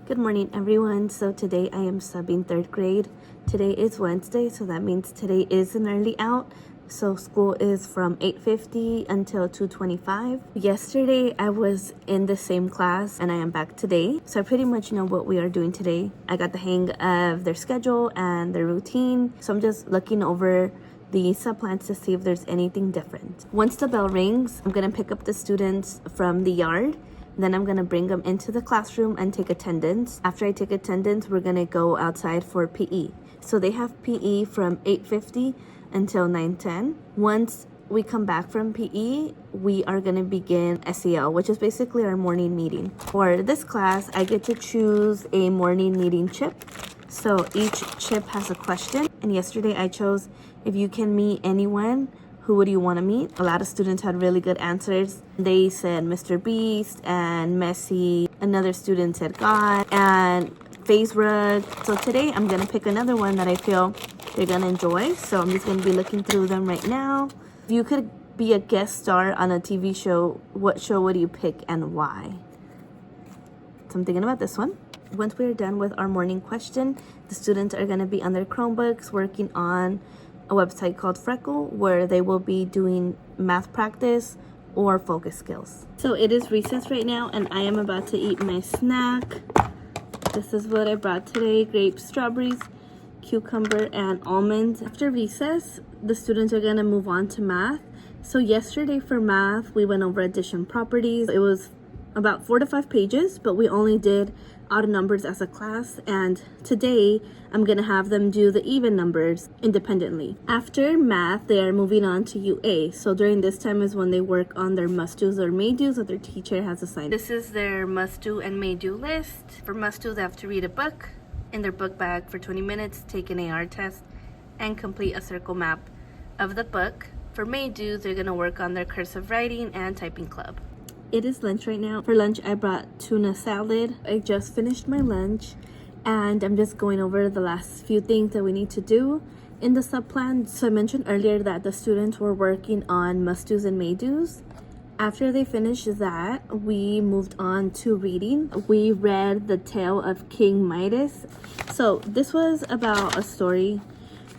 Good morning, everyone. So today I am subbing third grade. Today is Wednesday, so that means today is an early out. So school is from 8:50 until 2:25. Yesterday I was in the same class and I am back today. So I pretty much know what we are doing today. I got the hang of their schedule and their routine. So I'm just looking over the subplans to see if there's anything different. Once the bell rings, I'm gonna pick up the students from the yard. Then I'm gonna bring them into the classroom and take attendance. After I take attendance, we're gonna go outside for PE. So they have PE from 8:50 until 9:10. Once we come back from PE, we are gonna begin SEL, which is basically our morning meeting. For this class, I get to choose a morning meeting chip. So each chip has a question. And yesterday I chose, if you can meet anyone, who would you want to meet? A lot of students had really good answers. They said Mr. Beast and Messi. Another student said God and FaZe Rug. So today I'm going to pick another one that I feel they're going to enjoy. So I'm just going to be looking through them right now. If you could be a guest star on a TV show, what show would you pick and why? So I'm thinking about this one. Once we're done with our morning question, the students are going to be on their Chromebooks working on a website called Freckle, where they will be doing math practice or focus skills. So it is recess right now and I am about to eat my snack. This is what I brought today: grapes, strawberries, cucumber, and almonds. After recess, the students are gonna move on to math. So yesterday for math, we went over addition properties. It was about 4 to 5 pages, but we only did odd numbers as a class, and today I'm gonna have them do the even numbers independently. After math, they are moving on to UA. So during this time is when they work on their must-dos or may-dos that their teacher has assigned. This is their must-do and may-do list. For must-do, they have to read a book in their book bag for 20 minutes, take an AR test, and complete a circle map of the book. For may-do, they're gonna work on their cursive writing and typing club. It is lunch right now. For lunch, I brought tuna salad. I just finished my lunch and I'm just going over the last few things that we need to do in the subplan. So I mentioned earlier that the students were working on must-dos and may-dos. After they finished that, we moved on to reading. We read The Tale of King Midas. So this was about a story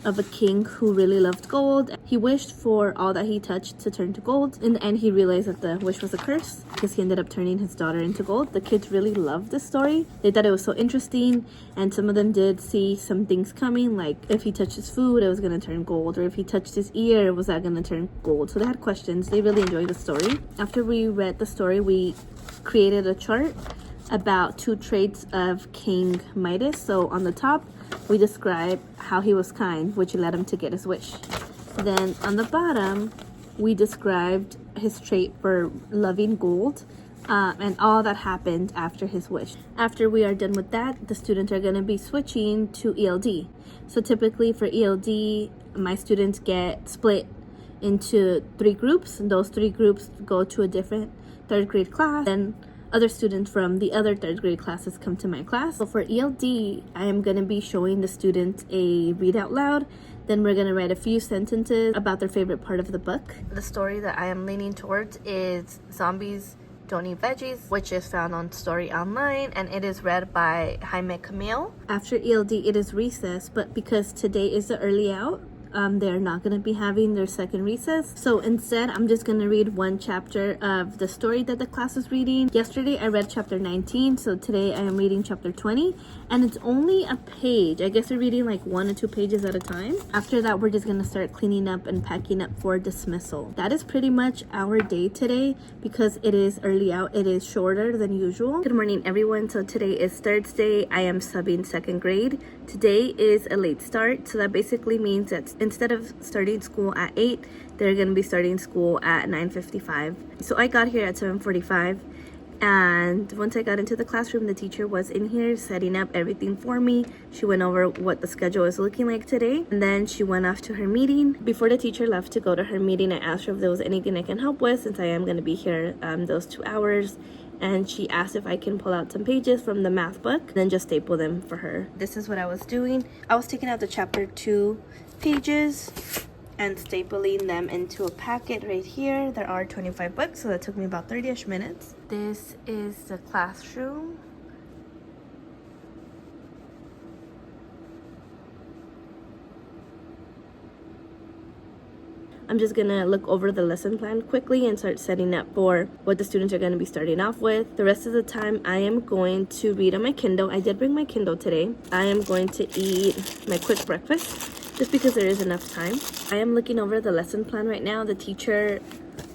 of a king who really loved gold. He wished for all that he touched to turn to gold. In the end, he realized that the wish was a curse because he ended up turning his daughter into gold. The kids really loved this story. They thought it was so interesting, and some of them did see some things coming, like if he touched his food, it was gonna turn gold, or if he touched his ear, was that gonna turn gold? So they had questions. They really enjoyed the story. After we read the story, we created a chart about 2 traits of King Midas. So on the top, we describe how he was kind, which led him to get his wish. Then on the bottom, we described his trait for loving gold and all that happened after his wish. After we are done with that, the students are going to be switching to ELD. So typically for ELD, my students get split into 3 groups, and those 3 groups go to a different 3rd grade class. Then other students from the other 3rd grade classes come to my class. So for ELD, I am going to be showing the students a read out loud. Then we're going to write a few sentences about their favorite part of the book. The story that I am leaning towards is Zombies Don't Eat Veggies, which is found on Story Online, and it is read by Jaime Camille. After ELD, it is recess, but because today is the early out, they're not going to be having their second recess. So instead, I'm just going to read 1 chapter of the story that the class is reading. Yesterday, I read chapter 19. So today, I am reading chapter 20. And it's only a page. I guess we're reading like 1 or 2 pages at a time. After that, we're just going to start cleaning up and packing up for dismissal. That is pretty much our day today because it is early out. It is shorter than usual. Good morning, everyone. So today is Thursday. I am subbing 2nd grade. Today is a late start. So that basically means that instead of starting school at 8, they're going to be starting school at 9:55. So I got here at 7:45, and once I got into the classroom, the teacher was in here setting up everything for me. She went over what the schedule is looking like today, and then she went off to her meeting. Before the teacher left to go to her meeting, I asked her if there was anything I can help with since I am going to be here those 2 hours. And she asked if I can pull out some pages from the math book, then just staple them for her. This is what I was doing. I was taking out the chapter 2 pages and stapling them into a packet right here. There are 25 books, so that took me about 30-ish minutes. This is the classroom. I'm just gonna look over the lesson plan quickly and start setting up for what the students are gonna be starting off with. The rest of the time, I am going to read on my Kindle. I did bring my Kindle today. I am going to eat my quick breakfast just because there is enough time. I am looking over the lesson plan right now. The teacher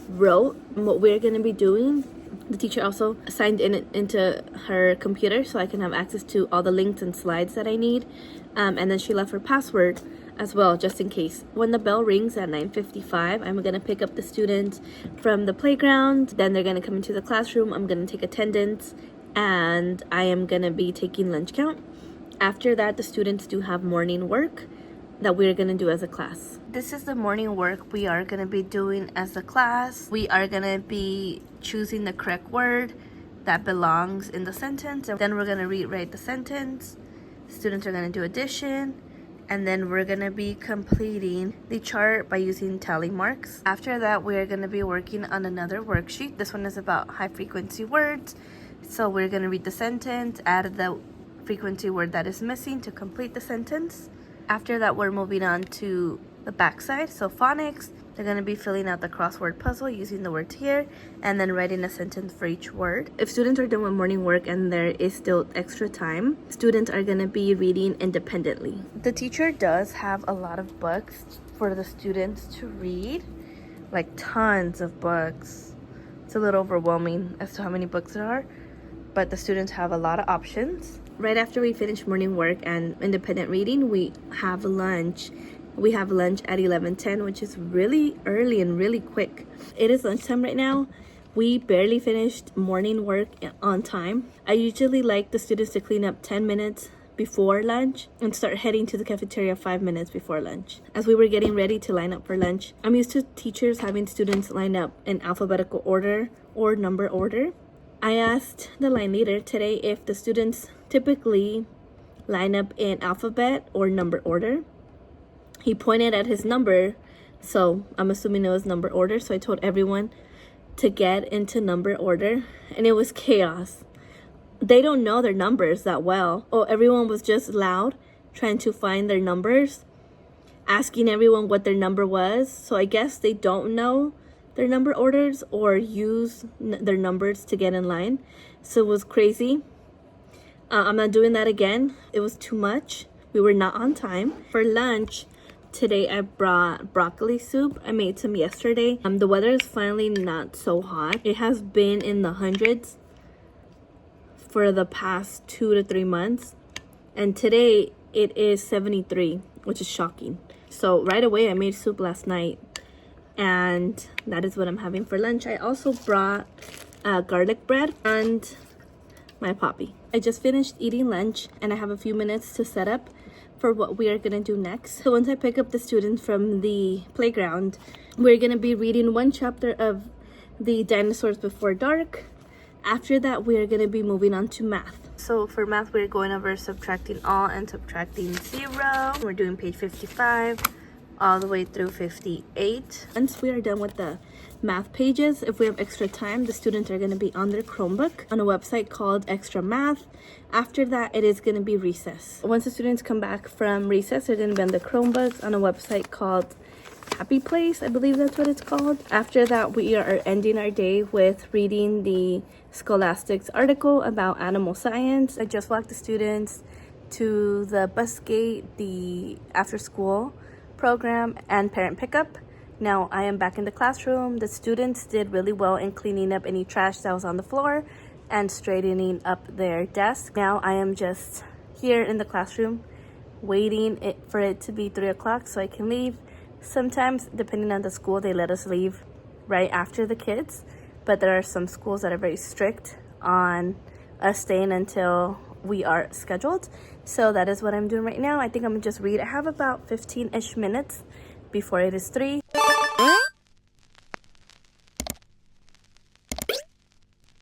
wrote what we're gonna be doing. The teacher also signed into her computer so I can have access to all the links and slides that I need. And then she left her password as well, just in case. When the bell rings at 9:55, I'm gonna pick up the students from the playground. Then they're gonna come into the classroom. I'm gonna take attendance, and I am gonna be taking lunch count. After that, the students do have morning work that we're gonna do as a class. This is the morning work we are gonna be doing as a class. We are gonna be choosing the correct word that belongs in the sentence, and then we're gonna rewrite the sentence. Students are gonna do addition, and then we're gonna be completing the chart by using tally marks. After that, we're gonna be working on another worksheet. This one is about high frequency words. So we're gonna read the sentence, add the frequency word that is missing to complete the sentence. After that, we're moving on to the backside, so phonics. They're going to be filling out the crossword puzzle using the words here and then writing a sentence for each word. If students are done with morning work and there is still extra time, students are going to be reading independently. The teacher does have a lot of books for the students to read, like tons of books. It's a little overwhelming as to how many books there are, but the students have a lot of options. Right after we finish morning work and independent reading, we have lunch. We have lunch at 11:10, which is really early and really quick. It is lunchtime right now. We barely finished morning work on time. I usually like the students to clean up 10 minutes before lunch and start heading to the cafeteria 5 minutes before lunch. As we were getting ready to line up for lunch, I'm used to teachers having students line up in alphabetical order or number order. I asked the line leader today if the students typically line up in alphabet or number order. He pointed at his number, so I'm assuming it was number order. So I told everyone to get into number order, and it was chaos. They don't know their numbers that well. Oh, everyone was just loud, trying to find their numbers, asking everyone what their number was. So I guess they don't know their number orders or use their numbers to get in line. So it was crazy. I'm not doing that again. It was too much. We were not on time. For lunch today, I brought broccoli soup. I made some yesterday. The weather is finally not so hot. It has been in the hundreds for the past 2 to 3 months. And today it is 73, which is shocking. So right away, I made soup last night. And that is what I'm having for lunch. I also brought garlic bread and my poppy. I just finished eating lunch and I have a few minutes to set up for what we are gonna do next. So once I pick up the students from the playground, we're gonna be reading one chapter of the Dinosaurs Before Dark. After that, we're gonna be moving on to math. So for math, we're going over subtracting all and subtracting 0. We're doing page 55 all the way through 58. Once we are done with the math pages, if we have extra time, the students are going to be on their Chromebook on a website called Extra Math. After that, it is going to be recess. Once the students come back from recess, they're going to be on the Chromebooks on a website called Happy Place, I believe that's what it's called. After that, we are ending our day with reading the Scholastics article about animal science. I just walked the students to the bus gate, the after school program, and parent pickup. Now I am back in the classroom. The students did really well in cleaning up any trash that was on the floor and straightening up their desk. Now I am just here in the classroom waiting for it to be 3 o'clock so I can leave. Sometimes, depending on the school, they let us leave right after the kids, but there are some schools that are very strict on us staying until we are scheduled. So that is what I'm doing right now. I think I'm gonna just read. I have about 15-ish minutes before it is 3.